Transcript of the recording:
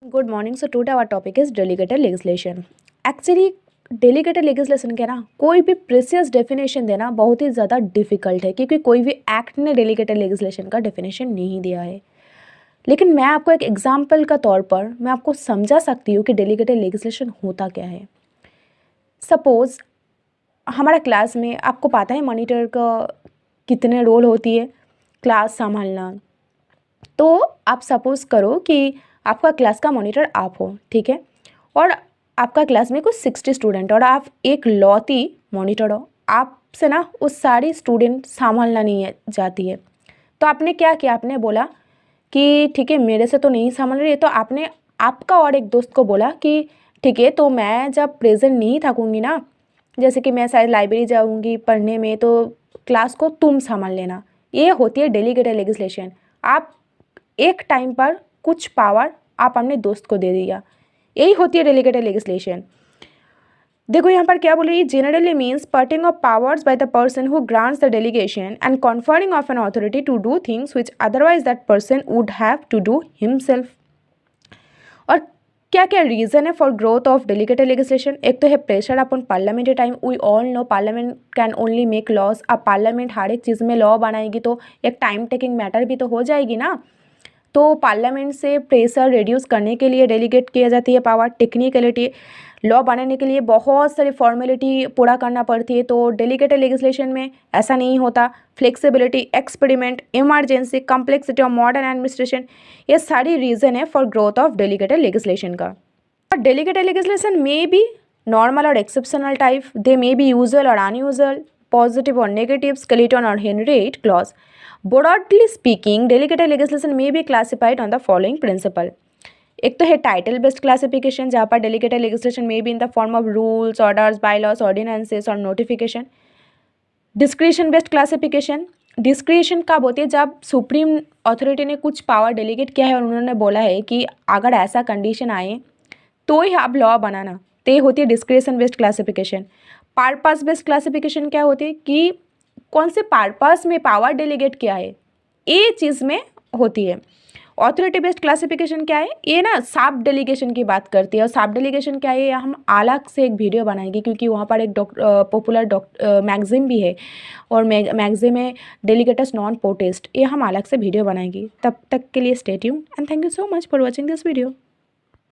Good morning. So today our topic is delegated legislation. Actually delegated legislation के ना कोई भी प्रिसियस डेफिनेशन देना बहुत ही ज़्यादा डिफिकल्ट है, क्योंकि कोई भी एक्ट ने डेलीगेटेड लेजिस्लेशन का डेफिनेशन नहीं दिया है। लेकिन मैं आपको एक एग्जाम्पल का तौर पर मैं आपको समझा सकती हूँ कि डेलीगेटेड लेजिस्लेशन होता क्या है। सपोज़ हमारा क्लास में, आपको पता है मॉनिटर का कितने रोल होती है क्लास संभालना। तो आप सपोज़ करो कि आपका क्लास का मॉनिटर आप हो, ठीक है, और आपका क्लास में कुछ 60 स्टूडेंट और आप एक लौती मॉनिटर हो। आपसे ना वो सारी स्टूडेंट संभालना नहीं जाती है। तो आपने क्या किया, आपने बोला कि ठीक है मेरे से तो नहीं संभाल रही है, तो आपने आपका और एक दोस्त को बोला कि ठीक है, तो मैं जब प्रेजेंट नहीं थकूँगी ना, जैसे कि मैं शायद लाइब्रेरी जाऊँगी पढ़ने में, तो क्लास को तुम संभाल लेना। ये होती है डेलीगेटेड लेजिस्लेशन। आप एक टाइम पर कुछ पावर आप अपने दोस्त को दे दिया, यही होती है डेलीगेटेड लेजिस्लेशन। देखो यहाँ पर क्या बोल रही है, generally means parting of powers by the person who grants the delegation and conferring of an authority to do things which otherwise that person would have to do himself. और क्या क्या रीज़न है for growth of delegated legislation. एक तो है pressure upon parliamentary time. We all know parliament can only make laws. अब parliament हर एक चीज़ में लॉ बनाएगी तो एक टाइम टेकिंग मैटर भी तो हो जाएगी ना। तो पार्लियामेंट से प्रेशर रिड्यूस करने के लिए डेलीगेट किया जाती है पावर। टेक्निकलिटी, लॉ बनाने के लिए बहुत सारी फॉर्मेलिटी पूरा करना पड़ती है, तो डेलीगेटेड लेजिस्लेशन में ऐसा नहीं होता। Flexibility, experiment, emergency, complexity of modern administration, ये सारी रीज़न है for growth of delegated legislation का। Delegated legislation may be normal और exceptional type, they may be usual और अनयूजुअल, पॉजिटिव और नेगेटिव, स्केलेटन और Henry eight clause. Broadly speaking, delegated legislation may be classified on the following principle. एक तो है title based classification, जहाँ पर delegated legislation में भी in the form of rules, orders, bylaws, ordinances और notification. Discretion based classification, discretion कब होती है, जब सुप्रीम अथॉरिटी ने कुछ पावर डेलीगेट किया है और उन्होंने बोला है कि अगर ऐसा कंडीशन आए तो ही आप लॉ बनाना, तो ये होती है discretion based classification. Purpose based classification क्या होती है कि कौन से पर्पस में पावर डेलीगेट किया है, ये चीज़ में होती है। ऑथोरिटी बेस्ड क्लासिफिकेशन क्या है, ये ना साब डेलीगेशन की बात करती है। और साब डेलीगेशन क्या है, हम अलग से एक वीडियो बनाएंगे, क्योंकि वहाँ पर एक पॉपुलर मैगजीन भी है और मैगजीन में डेलीगेटस नॉन पोटेस्ट, ये हम अलग से वीडियो बनाएंगे। तब तक के लिए stay tuned and thank you so much for watching this video.